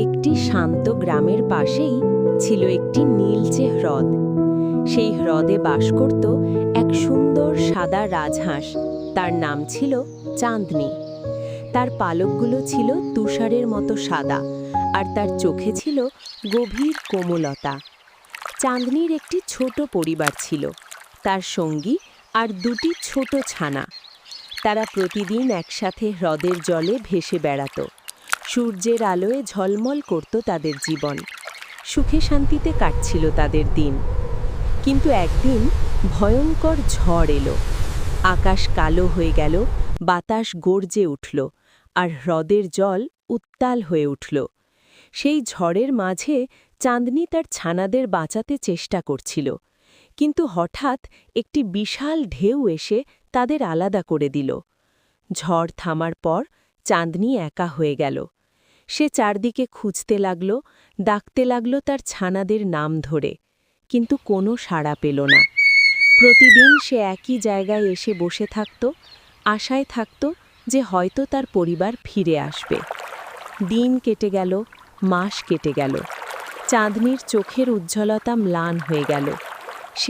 একটি শান্ত গ্রামের পাশেই ছিল একটি নীলচে হ্রদ। সেই হ্রদে বাস করত এক সুন্দর সাদা রাজহাঁস। তার নাম ছিল চাঁদনি। তার পালকগুলো ছিল তুষারের মতো সাদা, আর তার চোখে ছিল গভীর কোমলতা। চাঁদনির একটি ছোট পরিবার ছিল, তার সঙ্গী আর দুটি ছোট ছানা। তারা প্রতিদিন একসাথে হ্রদের জলে ভেসে বেড়াত। সূর্যের আলোয় ঝলমল করত তাদের জীবন। সুখে শান্তিতে কাটছিল তাদের দিন। কিন্তু একদিন ভয়ঙ্কর ঝড় এলো। আকাশ কালো হয়ে গেল, বাতাস গর্জে উঠল, আর হ্রদের জল উত্তাল হয়ে উঠল। সেই ঝড়ের মাঝে চাঁদনি তার ছানাদের বাঁচাতে চেষ্টা করছিল, কিন্তু হঠাৎ একটি বিশাল ঢেউ এসে তাদের আলাদা করে দিল। ঝড় থামার পর চাঁদনি একা হয়ে গেল। সে চারদিকে খুঁজতে লাগল, ডাকতে লাগল তার ছানাদের নাম ধরে, কিন্তু কোনো সাড়া পেল না। প্রতিদিন সে একই জায়গায় এসে বসে থাকত, আশায় থাকত যে হয়তো তার পরিবার ফিরে আসবে। দিন কেটে গেল, মাস কেটে গেল। চাঁদনির চোখের উজ্জ্বলতা ম্লান হয়ে গেল।